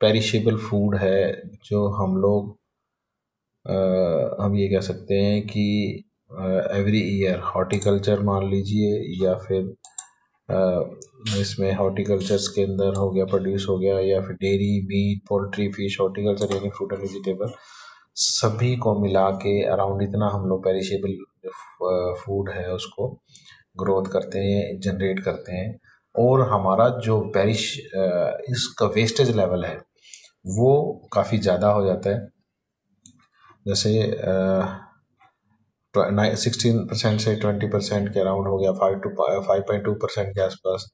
Perishable food है जो हम लोग हम ये कह सकते हैं कि एवरी ईयर हॉर्टिकल्चर मान लीजिए, या फिर इसमें हॉर्टिकल्चर्स के अंदर हो गया, प्रोड्यूस हो गया, या फिर dairy, meat, poultry, fish, horticulture यानी फ्रूट एंड वेजिटेबल, सभी को मिला के अराउंड इतना हम लोग पेरिशेबल फूड है उसको ग्रोथ करते हैं, जनरेट करते हैं। और हमारा जो इसका वेस्टेज लेवल है वो काफ़ी ज़्यादा हो जाता है। जैसे 16% से 20% के अराउंड हो गया, 5.2% के आसपास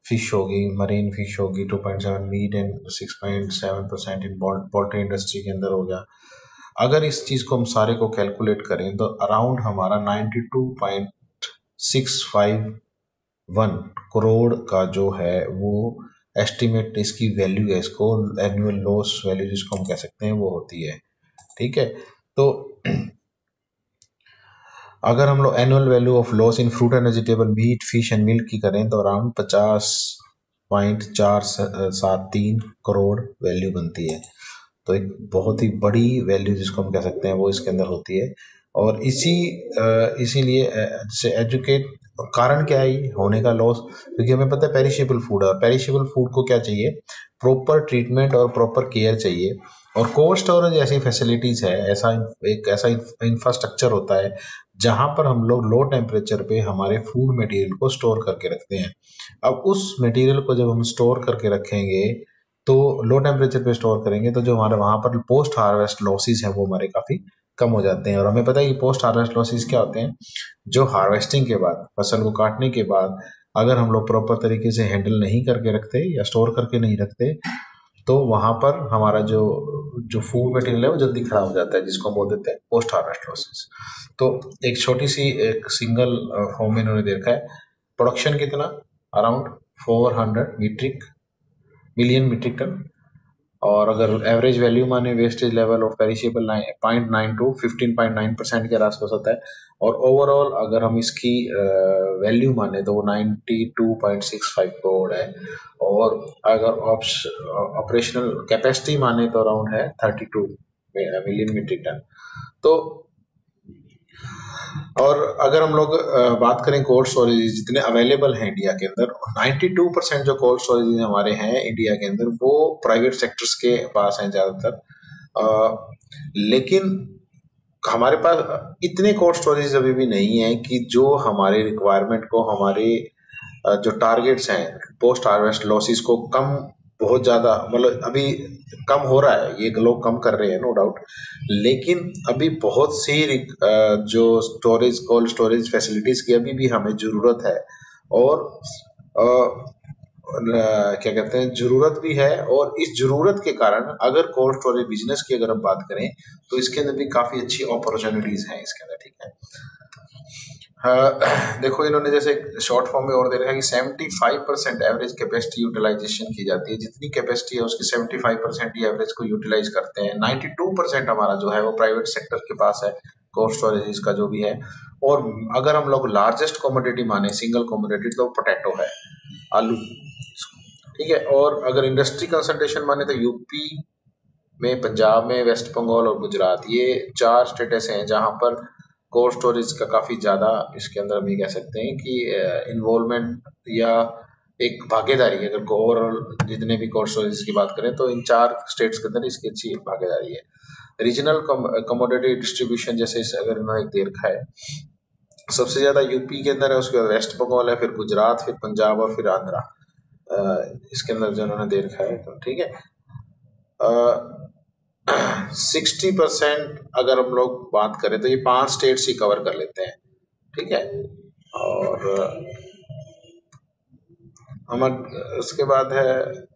फिश होगी, मरीन फिश होगी, 2.7 meat and 6.7% in poultry industry के अंदर हो गया। अगर इस चीज़ को हम सारे को कैलकुलेट करें तो अराउंड हमारा 92.651 करोड़ का जो है वो एस्टिमेट इसकी वैल्यू है, इसको एनुअल लॉस वैल्यू जिसको हम कह सकते हैं वो होती है। ठीक है, तो अगर हम लोग annual value of loss in fruit and vegetable, meat, fish and milk की करें तो अराउंड 50.473 करोड़ वैल्यू बनती है। तो एक बहुत ही बड़ी वैल्यू जिसको हम कह सकते हैं वो इसके अंदर होती है। और इसीलिए जैसे एजुकेट, कारण क्या है ये होने का लॉस, क्योंकि हमें पता है पेरिशेबल फूड है, पेरिशेबल फूड को क्या चाहिए, प्रॉपर ट्रीटमेंट और प्रॉपर केयर चाहिए। और कोल्ड स्टोरेज ऐसी फैसिलिटीज है, ऐसा इंफ्रास्ट्रक्चर होता है जहां पर हम लोग लो टेम्परेचर पे हमारे फूड मटेरियल को स्टोर करके रखते हैं। अब उस मटेरियल को जब हम स्टोर करके रखेंगे तो लो टेम्परेचर पे स्टोर करेंगे तो जो हमारे वहां पर पोस्ट हार्वेस्ट लॉसेस हैं वो हमारे काफ़ी कम हो जाते हैं। और हमें पता है कि पोस्ट हार्वेस्ट लॉसेस क्या होते हैं, जो हार्वेस्टिंग के बाद, फसल को काटने के बाद अगर हम लोग प्रॉपर तरीके से हैंडल नहीं करके रखते या स्टोर करके नहीं रखते तो वहां पर हमारा जो जो फूड मटेरियल है वो जल्दी खराब हो जाता है, जिसको हम बोल देते हैं पोस्ट हार्वेस्ट लॉसेस। तो एक छोटी सी एक सिंगल फॉर्म में इन्होंने देखा है प्रोडक्शन कितना, अराउंड 400 मिलियन मीट्रिक टन। और अगर एवरेज वैल्यू माने वेस्टेज लेवल ऑफ पेरिशेबल 0.92 15.9% के आसपास होता है। और ओवरऑल अगर हम इसकी वैल्यू माने तो वो 92.65 करोड़ है। और अगर ऑपरेशनल कैपेसिटी माने तो अराउंड है 32 मिलियन मीट्रिक टन। तो और अगर हम लोग बात करें कोल्ड स्टोरेज जितने अवेलेबल हैं इंडिया के अंदर, 92% जो कोल्ड स्टोरेज हमारे हैं इंडिया के अंदर वो प्राइवेट सेक्टर्स के पास हैं ज़्यादातर। लेकिन हमारे पास इतने कोल्ड स्टोरेज अभी भी नहीं है कि जो हमारे रिक्वायरमेंट को, हमारे जो टारगेट्स हैं पोस्ट हार्वेस्ट लॉसेस को कम, बहुत ज़्यादा मतलब अभी कम हो रहा है, ये लोग कम कर रहे हैं नो डाउट, लेकिन अभी बहुत सी जो स्टोरेज, कोल्ड स्टोरेज फैसिलिटीज़ की अभी भी हमें ज़रूरत है। और क्या कहते हैं, ज़रूरत भी है। और इस ज़रूरत के कारण अगर कोल्ड स्टोरेज बिजनेस की अगर हम बात करें तो इसके अंदर भी काफ़ी अच्छी अपॉर्चुनिटीज़ हैं इसके अंदर। ठीक है, देखो इन्होंने जैसे शॉर्ट फॉर्म में और दे रखा है कि 75% एवरेज कैपेसिटी यूटिलाइजेशन की जाती है, जितनी कैपेसिटी है उसकी 75% ही एवरेज को यूटिलाइज करते हैं। 92% हमारा जो है वो प्राइवेट सेक्टर के पास है, कोल्ड स्टोरेज का जो भी है। और अगर हम लोग लार्जेस्ट कमोडिटी माने, सिंगल कमोडिटी, तो पोटैटो है, आलू। ठीक है, और अगर इंडस्ट्री कंसंट्रेशन माने तो यूपी में, पंजाब में, वेस्ट बंगाल और गुजरात, ये 4 स्टेट ऐसे हैं जहां पर कोल्ड स्टोरेज का काफ़ी ज़्यादा इसके अंदर हम ये कह सकते हैं कि इन्वॉल्वमेंट या एक भागीदारी, अगर ओवरऑल जितने भी कोल्ड स्टोरेज की बात करें तो इन 4 स्टेट्स के अंदर इसकी अच्छी भागीदारी है। रीजनल कमोडिटी डिस्ट्रीब्यूशन जैसे अगर इन्होंने एक दे रखा है, सबसे ज़्यादा यूपी के अंदर है, उसके बाद वेस्ट बंगाल है, फिर गुजरात, फिर पंजाब और फिर आंध्रा इसके अंदर जो उन्होंने दे रखा है। तो ठीक है, 60% अगर हम लोग बात करें तो ये 5 स्टेट्स ही कवर कर लेते हैं। ठीक है, और हम उसके बाद है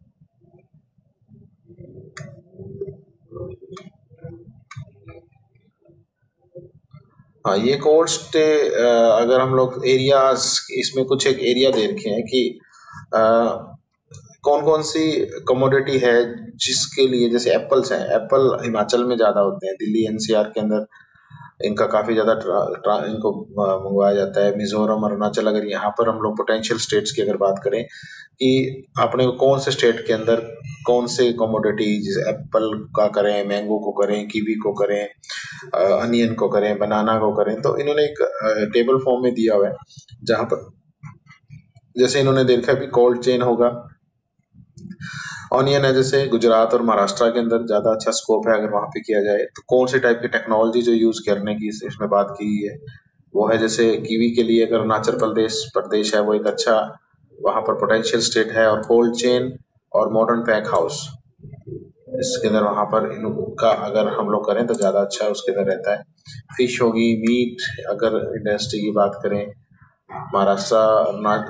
हाँ, ये कोल्ड स्टे, अगर हम लोग एरियाज, इसमें कुछ एक एरिया दे रखे हैं कि कौन कौन सी कमोडिटी है जिसके लिए, जैसे एप्पल्स हैं, एप्पल हिमाचल में ज़्यादा होते हैं, दिल्ली एनसीआर के अंदर इनका काफ़ी ज़्यादा इनको मंगवाया जाता है। मिजोरम, अरुणाचल, अगर यहाँ पर हम लोग पोटेंशियल स्टेट्स की अगर बात करें कि अपने को कौन से स्टेट के अंदर कौन से कमोडिटी, जैसे एप्पल का करें, मैंगो को करें, कीवी को करें, अनियन को करें, बनाना को करें, तो इन्होंने एक टेबल फॉर्म में दिया हुआ है जहाँ पर जैसे इन्होंने देखा कि कोल्ड चेन होगा, ऑनियन है, जैसे गुजरात और महाराष्ट्र के अंदर ज़्यादा अच्छा स्कोप है अगर वहाँ पे किया जाए, तो कौन से टाइप की टेक्नोलॉजी जो यूज़ करने की इसमें बात की है वो है। जैसे कीवी के लिए अगर अरुणाचल प्रदेश है वो एक अच्छा वहाँ पर पोटेंशियल स्टेट है, और कोल्ड चेन और मॉडर्न पैक हाउस इसके अंदर वहाँ पर इनका अगर हम लोग करें तो ज़्यादा अच्छा उसके अंदर रहता है। फिश होगी, मीट अगर इंडस्ट्री की बात करें, महाराष्ट्र,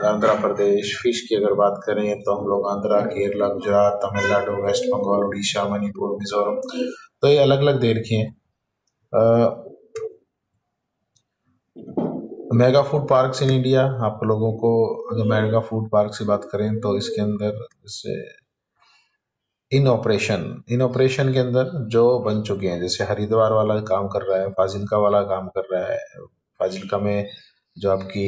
आंध्र प्रदेश, फिश की अगर बात करें तो हम लोग आंध्रा, केरला, गुजरात, तमिलनाडु, वेस्ट बंगाल, उड़ीसा, मणिपुर, मिजोरम, तो ये अलग अलग दे रखी हैं। Mega food parks in India, आप लोगों को अगर मेगा फूड पार्क की बात करें तो इसके अंदर जैसे इन ऑपरेशन के अंदर जो बन चुके हैं, जैसे हरिद्वार वाला काम कर रहा है, फाजिल्का वाला काम कर रहा है। फाजिल्का में जो आपकी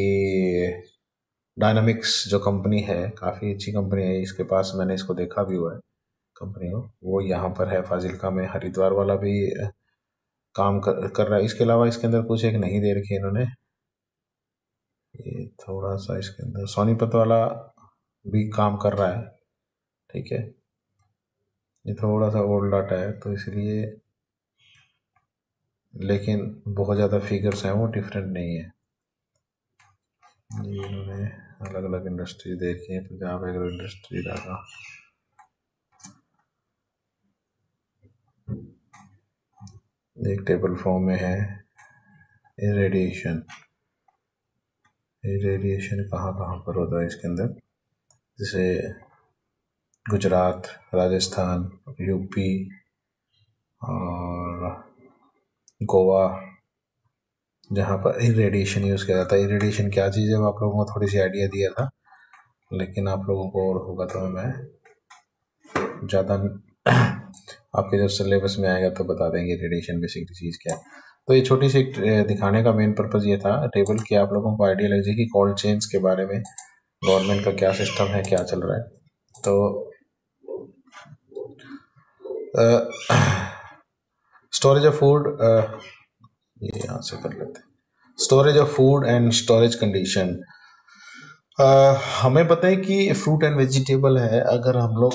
डायनामिक्स जो कंपनी है, काफ़ी अच्छी कंपनी है, इसके पास मैंने इसको देखा भी हुआ है कंपनी को, वो यहाँ पर है फाजिल्का में। हरिद्वार वाला भी काम कर रहा है। इसके अलावा इसके अंदर कुछ एक नहीं दे रखी है इन्होंने, ये थोड़ा सा इसके अंदर सोनीपत वाला भी काम कर रहा है, ठीक है। ये थोड़ा सा ओल्ड डाटा है तो इसलिए, लेकिन बहुत ज़्यादा फिगर्स हैं वो डिफरेंट नहीं है। ये इन्होंने अलग अलग इंडस्ट्री देखी है, पंजाब एग्रो इंडस्ट्री डाटा, एक टेबल फॉर्म में है। इरेडिएशन कहाँ कहाँ पर होता है इसके अंदर, जैसे गुजरात, राजस्थान, यूपी और गोवा, जहाँ पर इरेडिएशन यूज़ किया जाता है। इरेडिएशन क्या चीज़ है वो आप लोगों को थोड़ी सी आइडिया दिया था, लेकिन आप लोगों को और होगा तो मैं ज़्यादा आपके जब सिलेबस में आएगा तो बता देंगे रेडिएशन बेसिकली चीज़ क्या है। तो ये छोटी सी दिखाने का मेन पर्पज़ ये था टेबल कि आप लोगों को आइडिया लग जाए कि कोल्ड चेन्स के बारे में गवर्नमेंट का क्या सिस्टम है, क्या चल रहा है। तो स्टोरेज ऑफ फूड, ये यहाँ से कर लेते हैं। Storage of food and storage condition, हमें पता है कि फ्रूट एंड वेजिटेबल है, अगर हम लोग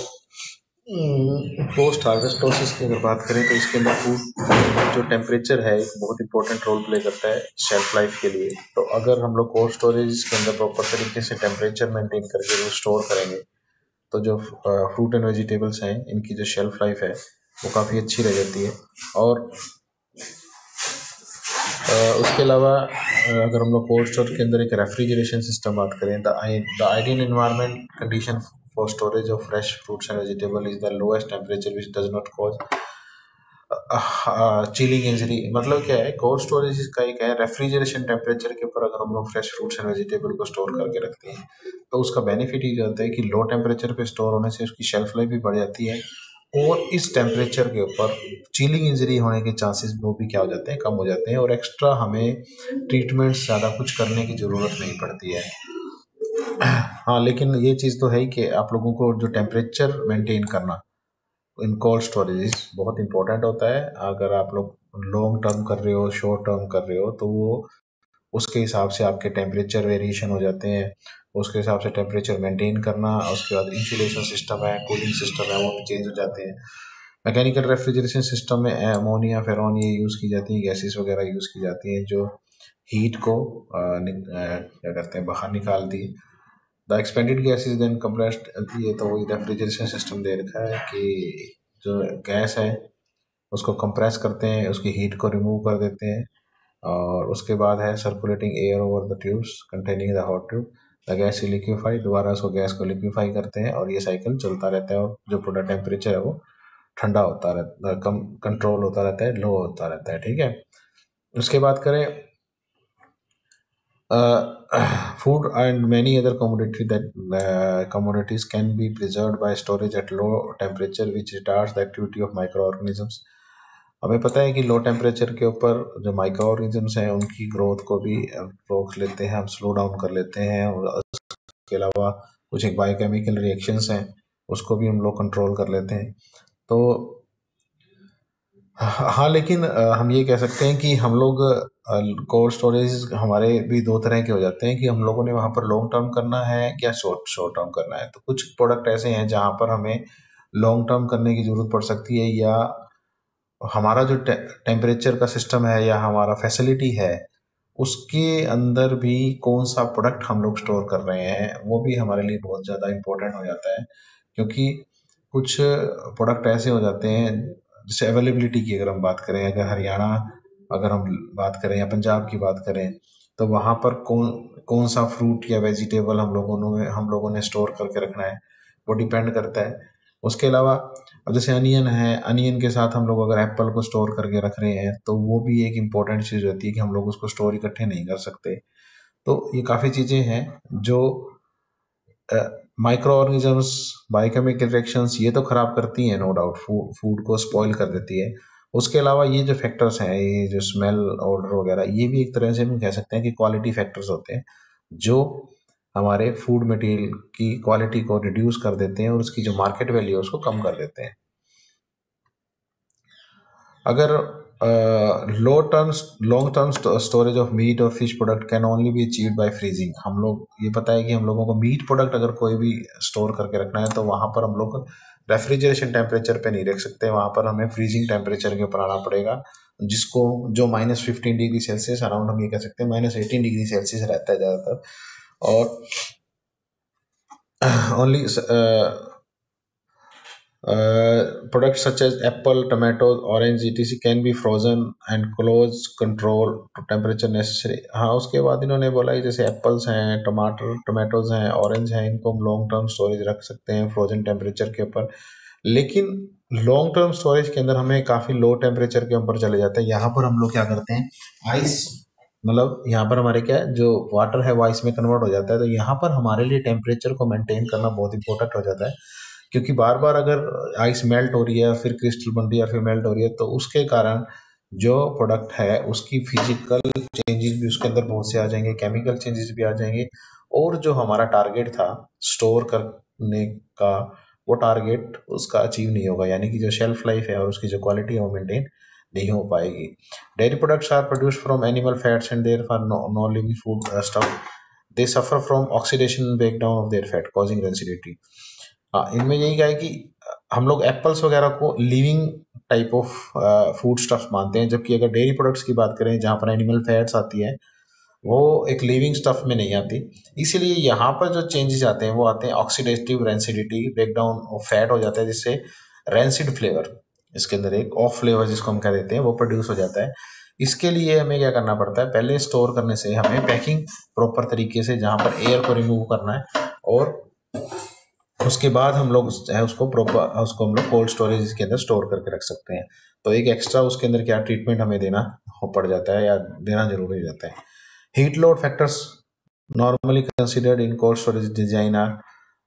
पोस्ट हार्वेस्ट प्रोसेस की अगर बात करें तो इसके अंदर फूड जो टेम्परेचर है एक बहुत इंपॉर्टेंट रोल प्ले करता है शेल्फ लाइफ के लिए। तो अगर हम लोग कोल्ड स्टोरेज के अंदर प्रॉपर तरीके से टेम्परेचर मेंटेन करके वो स्टोर करेंगे तो जो फ्रूट एंड वेजिटेबल्स हैं इनकी जो शेल्फ लाइफ है वो काफ़ी अच्छी रह जाती है। और उसके अलावा अगर हम लोग कोल्ड स्टोर के अंदर एक रेफ्रिजरेशन सिस्टम बात करें, the ideal environment condition for storage of fresh fruits and vegetable is the lowest temperature which does not cause chilling injury. मतलब क्या है, कोल्ड स्टोरेज का एक है रेफ्रिजरेशन टेम्परेचर के ऊपर अगर हम लोग फ्रेश फ्रूट्स एंड वेजिटेबल को स्टोर करके रखते हैं तो उसका बेनिफिट ये होता है कि लो टेम्परेचर पे स्टोर होने से उसकी शेल्फ लाइफ भी बढ़ जाती है, और इस टेम्परेचर के ऊपर चिलिंग इंजरी होने के चांसेस वो भी क्या हो जाते हैं, कम हो जाते हैं, और एक्स्ट्रा हमें ट्रीटमेंट्स ज़्यादा कुछ करने की ज़रूरत नहीं पड़ती है। हाँ, लेकिन ये चीज़ तो है ही कि आप लोगों को जो टेम्परेचर मेंटेन करना इन कोल्ड स्टोरेज बहुत इंपॉर्टेंट होता है। अगर आप लोग लॉन्ग टर्म कर रहे हो, शॉर्ट टर्म कर रहे हो, तो वो उसके हिसाब से आपके टेम्परेचर वेरिएशन हो जाते हैं, उसके हिसाब से टेम्परेचर मेंटेन करना, उसके बाद इंसुलेशन सिस्टम है, कूलिंग सिस्टम है, वो भी चेंज हो जाते हैं। मैकेनिकल रेफ्रिजरेशन सिस्टम में अमोनिया, फेरॉन ये यूज़ की जाती हैं, गैसेस वगैरह यूज़ की जाती हैं जो हीट को क्या करते हैं, बाहर निकालती है। The expanded gas is then compressed, ये तो वही रेफ्रिजरेशन सिस्टम दे रखा है कि जो गैस है उसको कंप्रेस करते हैं, उसकी हीट को रिमूव कर देते हैं, और उसके बाद है circulating air over the tubes containing the hot tube, the gas liquefy, दोबारा उसको गैस को लिक्विफाई करते हैं, और ये साइकिल चलता रहता है, और जो प्रोडक्ट टेम्परेचर है वो ठंडा होता रहता, कम कंट्रोल होता रहता है, लो होता रहता है, ठीक है। उसके बाद करें food and many other commodities can be preserved by storage at low temperature which retards the activity of microorganisms. हमें पता है कि लो टेम्परेचर के ऊपर जो माइक्रो ऑर्गेनिजम्स हैं उनकी ग्रोथ को भी रोक लेते हैं, हम स्लो डाउन कर लेते हैं, और उसके अलावा कुछ एक बायोकेमिकल रिएक्शंस हैं उसको भी हम लोग कंट्रोल कर लेते हैं। तो हाँ, लेकिन हम ये कह सकते हैं कि हम लोग कोल्ड स्टोरेज हमारे भी दो तरह के हो जाते हैं कि हम लोगों ने वहाँ पर लॉन्ग टर्म करना है या शॉर्ट शॉर्ट टर्म करना है। तो कुछ प्रोडक्ट ऐसे हैं जहाँ पर हमें लॉन्ग टर्म करने की ज़रूरत पड़ सकती है, या हमारा जो टेम्परेचर का सिस्टम है या हमारा फैसिलिटी है उसके अंदर भी कौन सा प्रोडक्ट हम लोग स्टोर कर रहे हैं वो भी हमारे लिए बहुत ज़्यादा इम्पोर्टेंट हो जाता है। क्योंकि कुछ प्रोडक्ट ऐसे हो जाते हैं, जैसे अवेलेबिलिटी की अगर हम बात करें, अगर हरियाणा अगर हम बात करें या पंजाब की बात करें, तो वहाँ पर कौन कौन सा फ्रूट या वेजिटेबल हम लोगों ने स्टोर करके रखना है वो डिपेंड करता है। उसके अलावा अब जैसे अनियन है, अनियन के साथ हम लोग अगर एप्पल को स्टोर करके रख रहे हैं तो वो भी एक इम्पोर्टेंट चीज़ होती है कि हम लोग उसको स्टोर इकट्ठे नहीं कर सकते। तो ये काफ़ी चीज़ें हैं जो माइक्रो ऑर्गेनिजम्स, बायोकेमिकल रिएक्शंस ये तो खराब करती हैं, नो डाउट, फूड को स्पॉइल कर देती है। उसके अलावा ये जो फैक्टर्स हैं, ये जो स्मेल, ऑर्डर वगैरह, ये भी एक तरह से हम कह सकते हैं कि क्वालिटी फैक्टर्स होते हैं जो हमारे फूड मटेरियल की क्वालिटी को रिड्यूस कर देते हैं और उसकी जो मार्केट वैल्यू है उसको कम कर देते हैं। अगर long term storage of meat और fish product can only be achieved by freezing. हम लोग ये पता है कि हम लोगों को मीट प्रोडक्ट अगर कोई भी स्टोर करके रखना है तो वहाँ पर हम लोग रेफ्रिजरेशन टेम्परेचर पे नहीं रख सकते, वहाँ पर हमें फ्रीजिंग टेम्परेचर के ऊपर आना पड़ेगा, जिसको जो -15 डिग्री सेल्सियस, अराउंड हम ये कह सकते हैं -18 डिग्री सेल्सियस रहता है ज़्यादातर। और only products such as apple, tomatoes, orange, etc. can be frozen and close control to temperature necessary। हाँ, उसके बाद इन्होंने बोला कि जैसे एप्पल्स हैं, टमाटोज हैं, ऑरेंज हैं, इनको हम लॉन्ग टर्म स्टोरेज रख सकते हैं फ्रोजन टेम्परेचर के ऊपर। लेकिन लॉन्ग टर्म स्टोरेज के अंदर हमें काफ़ी लो टेम्परेचर के ऊपर चले जाते हैं। यहाँ पर हम लोग क्या करते हैं, आइस, मतलब यहाँ पर हमारे क्या है, जो वाटर है वो आइस में कन्वर्ट हो जाता है। तो यहाँ पर हमारे लिए टेम्परेचर को मेंटेन करना बहुत इंपॉर्टेंट हो जाता है, क्योंकि बार बार अगर आइस मेल्ट हो रही है फिर क्रिस्टल बन रही है फिर मेल्ट हो रही है तो उसके कारण जो प्रोडक्ट है उसकी फिजिकल चेंजेस भी उसके अंदर बहुत से आ जाएंगे, केमिकल चेंजेस भी आ जाएंगे, और जो हमारा टारगेट था स्टोर करने का वो टारगेट उसका अचीव नहीं होगा, यानी कि जो शेल्फ लाइफ है और उसकी जो क्वालिटी है वो मेंटेन नहीं हो पाएगी। Dairy products are produce from animal fats and therefore no living food stuff, they suffer from oxidation break down of their fat causing rancidity. हाँ, इनमें यही क्या है कि हम लोग एप्पल्स वगैरह को living type of food stuff मानते हैं, जबकि अगर डेयरी प्रोडक्ट्स की बात करें जहाँ पर एनिमल फैट्स आती है वो एक लिविंग स्टफ में नहीं आती। इसीलिए यहाँ पर जो चेंजेस आते हैं वो आते हैं oxidative rancidity, break down of fat हो जाता है, जिससे रेंसिड फ्लेवर, इसके अंदर एक ऑफ फ्लेवर जिसको हम कह देते हैं वो प्रोड्यूस हो जाता है। इसके लिए हमें क्या करना पड़ता है, पहले स्टोर करने से हमें पैकिंग प्रॉपर तरीके से जहाँ पर एयर को रिमूव करना है, और उसके बाद हम लोग है उसको हम लोग कोल्ड स्टोरेज के अंदर स्टोर करके रख सकते हैं। तो एक एक्स्ट्रा उसके अंदर क्या ट्रीटमेंट हमें देना पड़ जाता है या देना जरूरी हो जाता है। Heat load factors normally considered in cold storage design are.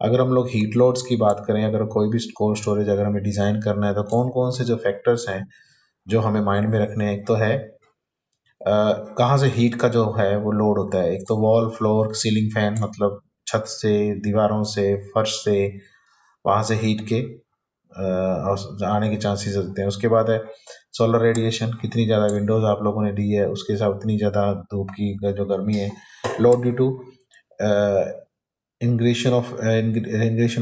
अगर हम लोग हीट लोड्स की बात करें, अगर कोई भी कोल्ड स्टोरेज अगर हमें डिजाइन करना है तो कौन कौन से जो फैक्टर्स हैं जो हमें माइंड में रखने हैं। एक तो है कहाँ से हीट का जो है वो लोड होता है। एक तो वॉल, फ्लोर, सीलिंग फैन, मतलब छत से, दीवारों से, फर्श से, वहाँ से हीट के आने के चांसेस होते हैं। उसके बाद है सोलर रेडिएशन, कितनी ज़्यादा विंडोज़ आप लोगों ने दी है उसके हिसाब उतनी ज़्यादा धूप की जो गर्मी है। Load due to ingression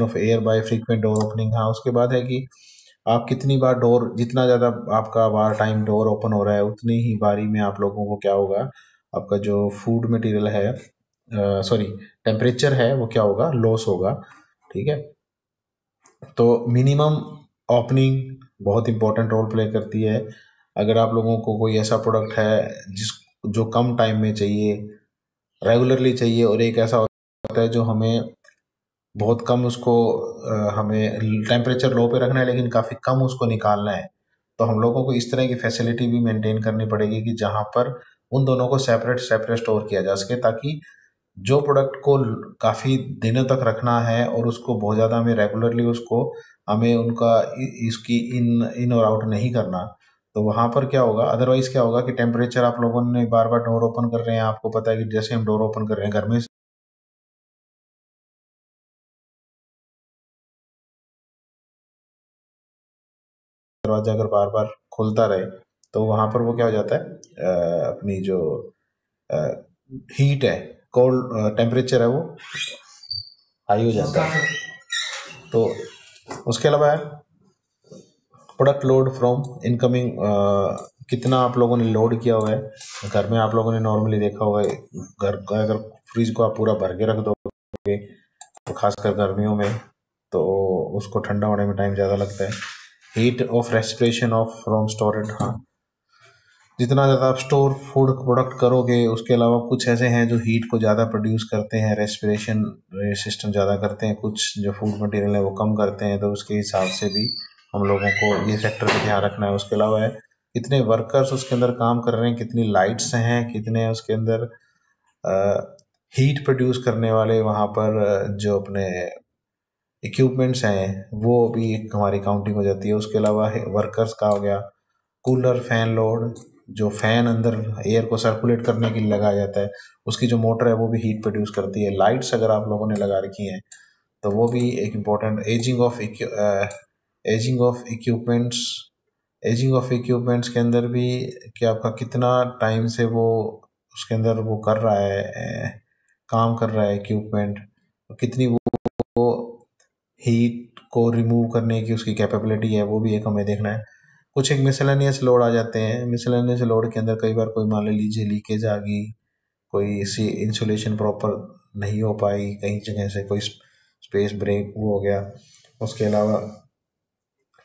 of air by frequent door opening. हाँ, उसके बाद है कि आप कितनी बार डोर, जितना ज़्यादा आपका बार टाइम डोर ओपन हो रहा है उतनी ही बारी में आप लोगों को क्या होगा, आपका जो फूड मटेरियल है, सॉरी, टेम्परेचर है वो क्या होगा, लॉस होगा। ठीक है, तो मिनिमम ओपनिंग बहुत इंपॉर्टेंट रोल प्ले करती है। अगर आप लोगों को कोई ऐसा प्रोडक्ट है जो कम टाइम में चाहिए, रेगुलरली चाहिए, और एक ऐसा होता है जो हमें बहुत कम उसको हमें टेम्परेचर लो पे रखना है लेकिन काफ़ी कम उसको निकालना है, तो हम लोगों को इस तरह की फैसिलिटी भी मेंटेन करनी पड़ेगी कि जहाँ पर उन दोनों को सेपरेट सेपरेट स्टोर किया जा सके, ताकि जो प्रोडक्ट को काफ़ी दिनों तक रखना है और उसको बहुत ज़्यादा हमें रेगुलरली उसको हमें उनका इसकी इन इन और आउट नहीं करना, तो वहाँ पर क्या होगा, अदरवाइज क्या होगा कि टेम्परेचर आप लोगों ने बार बार डोर ओपन कर रहे हैं, आपको पता है कि जैसे हम डोर ओपन कर रहे हैं घर में, दरवाजा अगर बार बार खुलता रहे तो वहाँ पर वो क्या हो जाता है, अपनी जो हीट है, कोल्ड टेम्परेचर है वो हाई हो जाता है। तो उसके अलावा प्रोडक्ट लोड फ्रॉम इनकमिंग, कितना आप लोगों ने लोड किया हुआ है घर में। आप लोगों ने नॉर्मली देखा होगा घर का, अगर फ्रिज को आप पूरा भर के रख दोगे तो खासकर गर्मियों में तो उसको ठंडा होने में टाइम ज़्यादा लगता है। Heat of respiration of from storage, हाँ, जितना ज़्यादा आप स्टोर फूड प्रोडक्ट करोगे, उसके अलावा कुछ ऐसे हैं जो हीट को ज़्यादा प्रोड्यूस करते हैं, रेस्पिरेशन सिस्टम ज़्यादा करते हैं, कुछ जो फूड मटेरियल है वो कम करते हैं, तो उसके हिसाब से भी हम लोगों को ये फैक्टर का ध्यान रखना है। उसके अलावा है कितने वर्कर्स उसके अंदर काम कर रहे हैं, कितनी लाइट्स हैं, कितने उसके अंदर हीट प्रोड्यूस करने वाले वहाँ पर जो अपने इक्विपमेंट्स हैं वो भी एक हमारी काउंटिंग हो जाती है। उसके अलावा वर्कर्स का हो गया, कूलर फैन लोड, जो फैन अंदर एयर को सर्कुलेट करने के लिए लगाया जाता है, उसकी जो मोटर है वो भी हीट प्रोड्यूस करती है। लाइट्स अगर आप लोगों ने लगा रखी हैं तो वो भी एक important, equipments, ageing of equipments के अंदर भी कि आपका कितना टाइम से वो उसके अंदर वो कर रहा है, काम कर रहा है इक्विपमेंट, कितनी वो हीट को रिमूव करने की उसकी कैपेबिलिटी है, वो भी एक हमें देखना है। कुछ एक मिसलेनियस लोड आ जाते हैं। मिसलेनियस लोड के अंदर कई बार कोई मान लीजिए लीकेज आ गई, कोई सी इंसुलेशन प्रॉपर नहीं हो पाई, कहीं जगह से कोई स्पेस ब्रेक वो हो गया। उसके अलावा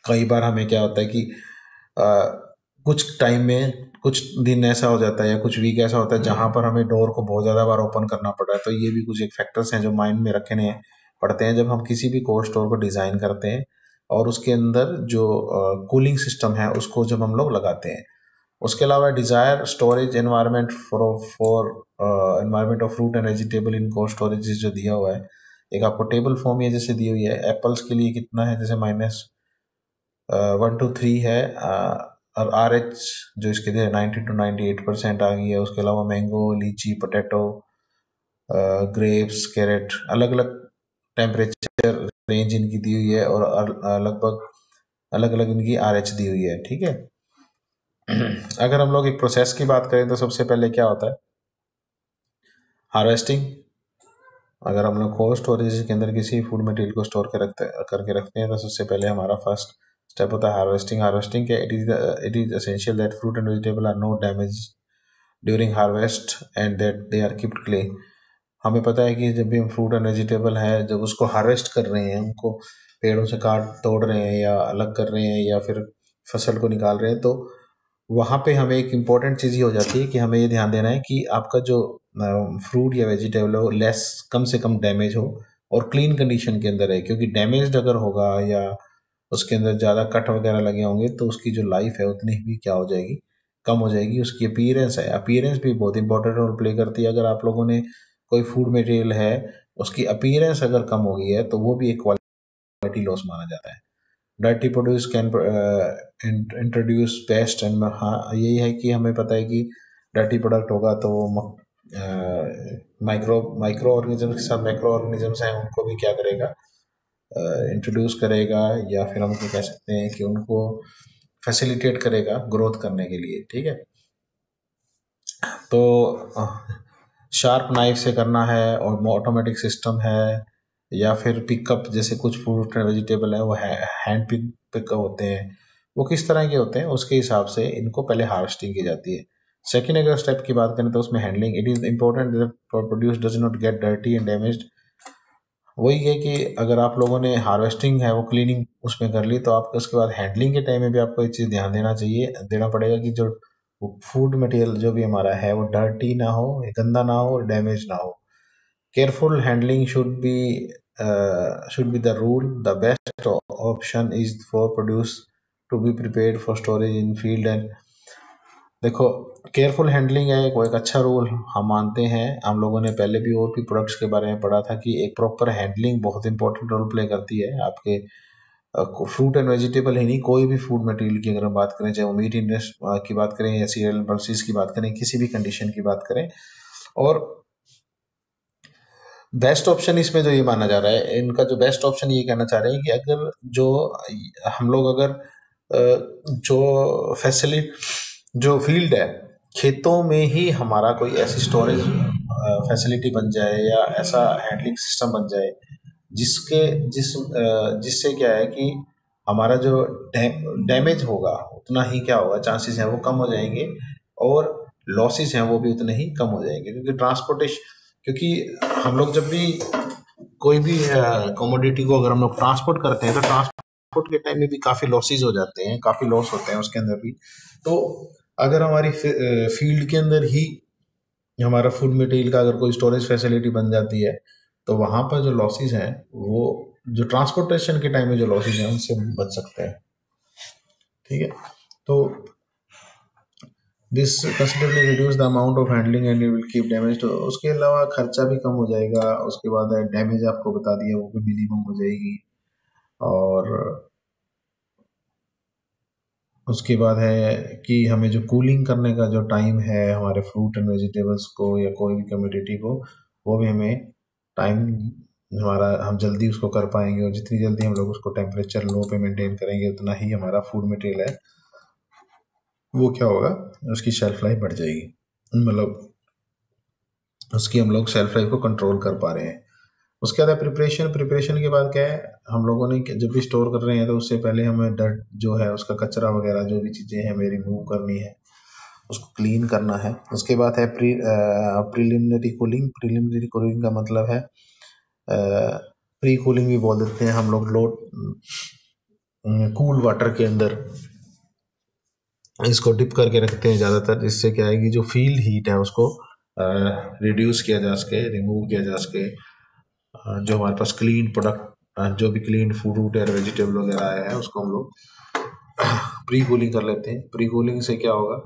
कई बार हमें क्या होता है कि आ, कुछ टाइम में कुछ दिन ऐसा हो जाता है या कुछ वीक ऐसा होता है जहाँ पर हमें डोर को बहुत ज़्यादा बार ओपन करना पड़ रहा है। तो ये भी कुछ एक फैक्टर्स हैं जो माइंड में रखने पड़ते हैं जब हम किसी भी कोल्ड स्टोर को डिज़ाइन करते हैं और उसके अंदर जो कूलिंग सिस्टम है उसको जब हम लोग लगाते हैं। उसके अलावा desire storage environment for environment of fruit and vegetable in cold storage जो दिया हुआ है, एक आपको टेबल फॉर्म ये जैसे दी हुई है। एप्पल्स के लिए कितना है, जैसे -1 to 3 है, और RH जो इसके लिए 90 to 98% आ गई है। उसके अलावा मैंगो, लीची, पोटैटो, ग्रेप्स, कैरेट, अलग अलग टेम्परेचर रेंज इनकी दी हुई है और लगभग अलग अलग इनकी RH दी हुई है। ठीक है। अगर हम लोग एक प्रोसेस की बात करें तो सबसे पहले क्या होता है, हार्वेस्टिंग। अगर हम लोग कोल्ड स्टोरेज के अंदर किसी फूड मटेरियल को स्टोर करके रखते हैं तो सबसे पहले हमारा फर्स्ट स्टेप होता है हार्वेस्टिंग। हार्वेस्टिंग के it is essential that fruit and vegetable are not damage during harvest and that they are keeped clean. हमें पता है कि जब भी हम फ्रूट एंड वेजिटेबल है, जब उसको हार्वेस्ट कर रहे हैं, उनको पेड़ों से काट तोड़ रहे हैं या अलग कर रहे हैं या फिर फसल को निकाल रहे हैं, तो वहाँ पे हमें एक इम्पॉर्टेंट चीज़ ये हो जाती है कि हमें ये ध्यान देना है कि आपका जो फ्रूट या वेजिटेबल हो लेस, कम से कम डैमेज हो और क्लीन कंडीशन के अंदर है। क्योंकि डैमेज्ड अगर होगा या उसके अंदर ज़्यादा कट वगैरह लगे होंगे तो उसकी जो लाइफ है उतनी ही क्या हो जाएगी, कम हो जाएगी। उसकी अपीयरेंस है, अपीयरेंस भी बहुत इंपॉर्टेंट रोल प्ले करती है। अगर आप लोगों ने कोई फूड मटेरियल है उसकी अपीयरेंस अगर कम हो गई है तो वो भी एक क्वालिटी लॉस माना जाता है। Dirty produce can introduce paste and, हाँ यही है कि हमें पता है कि डर्टी प्रोडक्ट होगा तो माइक्रो ऑर्गेनिज्म के साथ माइक्रो ऑर्गेनिजम्स हैं उनको भी क्या करेगा, इंट्रोड्यूस करेगा, या फिर हम कह सकते हैं कि उनको फैसिलिटेट करेगा ग्रोथ करने के लिए। ठीक है। तो शार्प नाइफ से करना है और ऑटोमेटिक सिस्टम है, या फिर पिकअप, जैसे कुछ फ्रूट वेजिटेबल है वो हैंड पिकअप होते हैं, वो किस तरह के होते हैं उसके हिसाब से इनको पहले हार्वेस्टिंग की जाती है। सेकेंड अगर स्टेप की बात करें तो उसमें handling, it is important that produce does not get dirty and damaged. वही है कि अगर आप लोगों ने हार्वेस्टिंग है वो क्लीनिंग उसमें कर ली तो आपको उसके बाद हैंडलिंग के टाइम में भी आपको एक चीज़ ध्यान देना पड़ेगा कि जो फूड मटेरियल जो भी हमारा है वो डर्टी ना हो, गंदा ना हो और डैमेज ना हो। Careful handling should be the rule. The best option is for produce to be prepared for storage in field and, देखो केयरफुल हैंडलिंग है वो एक अच्छा रूल हम मानते हैं। हम लोगों ने पहले भी और भी प्रोडक्ट्स के बारे में पढ़ा था कि एक प्रॉपर हैंडलिंग बहुत इंपॉर्टेंट रोल प्ले करती है आपके फ्रूट एंड वेजिटेबल ही नहीं, कोई भी फूड मटेरियल की अगर हम बात करें, चाहे वो मीट इंडस्ट्री की बात करें या सीरियल पल्सेस की बात करें, किसी भी कंडीशन की बात करें। और बेस्ट ऑप्शन इसमें जो ये माना जा रहा है, इनका जो बेस्ट ऑप्शन ये कहना चाह रहे हैं कि अगर जो हम लोग अगर जो फैसिलिटी जो फील्ड है, खेतों में ही हमारा कोई ऐसी स्टोरेज फैसिलिटी बन जाए या ऐसा हैंडलिंग सिस्टम बन जाए जिसके जिससे क्या है कि हमारा जो डैमेज होगा उतना ही क्या होगा, चांसेस हैं वो कम हो जाएंगे, और लॉसेस हैं वो भी उतने ही कम हो जाएंगे। क्योंकि हम लोग जब भी कोई भी कमोडिटी को अगर हम लोग ट्रांसपोर्ट करते हैं तो ट्रांसपोर्ट के टाइम में भी काफ़ी लॉसेस हो जाते हैं, काफ़ी लॉस होते हैं उसके अंदर भी। तो अगर हमारी फील्ड के अंदर ही हमारा फूड मटेरियल का अगर कोई स्टोरेज फैसिलिटी बन जाती है, तो वहाँ पर जो लॉसेस हैं वो जो ट्रांसपोर्टेशन के टाइम में जो लॉसेस हैं उनसे बच सकते हैं। ठीक है, तो this considerably reduce the amount of handling and you will keep damage. तो उसके अलावा खर्चा भी कम हो जाएगा, उसके बाद डैमेज आपको बता दिया वो भी मिनिमम हो जाएगी, और उसके बाद है कि हमें जो कूलिंग करने का जो टाइम है हमारे फ्रूट एंड वेजिटेबल्स को या कोई भी कमोडिटी को, वो भी हमें टाइम हमारा हम जल्दी उसको कर पाएंगे, और जितनी जल्दी हम लोग उसको टेम्परेचर लो पे मेंटेन करेंगे उतना ही हमारा फूड मटेरियल है वो क्या होगा, उसकी शेल्फ लाइफ बढ़ जाएगी, मतलब उसकी हम लोग शेल्फ लाइफ को कंट्रोल कर पा रहे हैं। उसके बाद प्रिपरेशन के बाद क्या है, हम लोगों ने जब भी स्टोर कर रहे हैं तो उससे पहले हमें डर्ट जो है उसका कचरा वगैरह जो भी चीज़ें हैं हमें रिमूव करनी है, उसको क्लीन करना है। उसके बाद है प्रिलिमिनरी कूलिंग का मतलब है प्री कूलिंग भी बोल देते हैं हम लोग, लो कूल वाटर के अंदर इसको डिप करके रखते हैं ज़्यादातर, जिससे क्या है कि जो फील्ड हीट है उसको रिड्यूस किया जा सके, रिमूव किया जा सके। जो हमारे पास क्लीन प्रोडक्ट जो भी क्लीन फ्रूट या वेजिटेबल वगैरह आया है उसको हम लोग प्री कूलिंग कर लेते हैं। प्री कूलिंग से क्या होगा,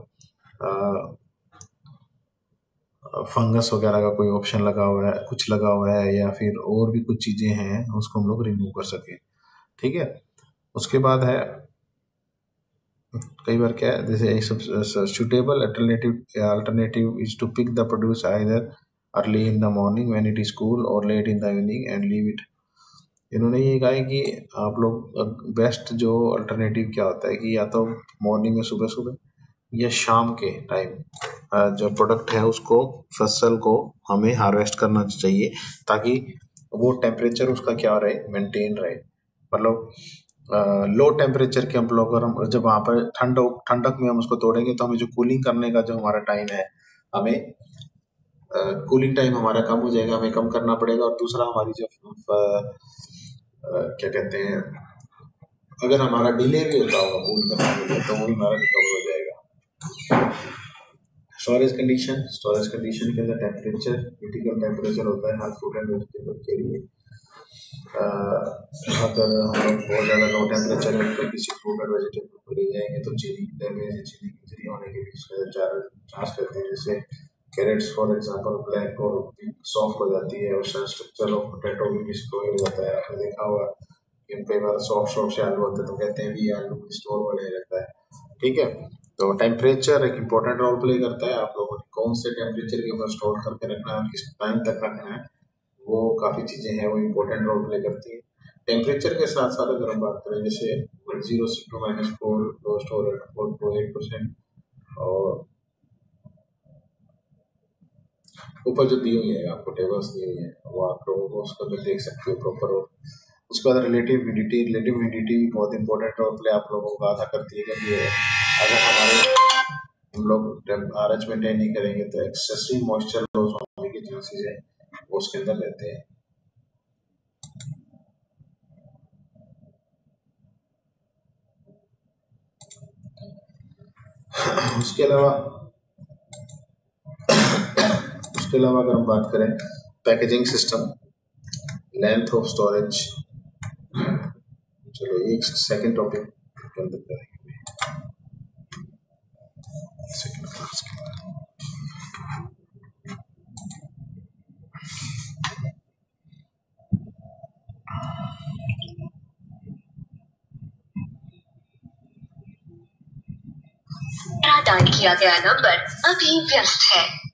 फंगस वगैरह का कोई ऑप्शन लगा हुआ है, कुछ लगा हुआ है, या फिर और भी कुछ चीज़ें हैं उसको हम लोग रिमूव कर सकें। ठीक है, उसके बाद है कई बार क्या है, जैसे suitable alternative is to pick the produce either early in the morning when it is cool और late in the evening and leave it. इन्होंने ये कहा है कि आप लोग बेस्ट जो अल्टरनेटिव क्या होता है कि या तो मॉर्निंग में सुबह सुबह या शाम के टाइम जो प्रोडक्ट है उसको, फसल को हमें हार्वेस्ट करना चाहिए, ताकि वो टेम्परेचर उसका क्या रहे, मेंटेन रहे। मतलब लो टेम्परेचर के हम लोग अगर हम जब वहाँ पर ठंडक में हम उसको तोड़ेंगे तो हमें जो कूलिंग करने का जो हमारा टाइम है, हमें कूलिंग टाइम हमारा कम हो जाएगा, हमें कम करना पड़ेगा। और दूसरा हमारी जो क्या कहते हैं, अगर हमारा डिले भी होता होगा कूल करने के लिए तो वो भी हमारा रिकवर हो जाएगा। स्टोरेज कंडीशन के अंदर टेम्परेचर क्रिटिकल टेम्परेचर होता है हर फूड एंड वेजिटेबल के लिए। अगर हम लोग बहुत ज़्यादा लो टेम्परेचर में किसी फूड और वेजिटेबल को ले जाएंगे तो चीनी डैमेज या चीनी इंजरी होने के भी ज़्यादा चांस रहते हैं। जैसे कैरेट्स फॉर एग्जांपल ब्लैक और सॉफ्ट हो जाती है, और स्ट्रक्चर ऑफ पोटैटो भी डिस्ट्रॉय हो जाता है। आपने देखा होगा कि कई बार सॉफ्ट सॉफ्ट से आलू होते हैं तो कहते हैं भी आलू स्टोर बने रहता है। ठीक है, तो टेम्परेचर एक इम्पोर्टेंट रोल प्ले करता है। आप लोगों ने कौन से टेम्परेचर के ऊपर स्टोर करके रखना है, किस टाइम तक रखना है, वो काफ़ी चीज़ें हैं वो इम्पोर्टेंट रोल प्ले करती है। टेम्परेचर के साथ साथ अगर हम बात करें, जैसे 0 to -4 स्टोर 4 to 8%, और ऊपर जो दी हुई है आपको टेबल्स दी हुई है वो आप लोगों को उसको भी देख सकते हो प्रॉपर। और उसके बाद रिलेटिव ह्यूमिडिटी बहुत इंपॉर्टेंट रोल प्ले आप लोगों को अदा करती है, क्योंकि अगर हम लोग आरएच मेंटेन नहीं करेंगे तो एक्सेसिव मॉइस्चर लॉस होने के चांसेस है वो उसके अंदर रहते हैं। उसके अलावा अगर हम बात करें packaging system, length of storage, चलो एक सेकंड टॉपिक के अंदर करेंगे, सेकंड क्लास के बाद। डायल किया गया नंबर अभी व्यस्त है।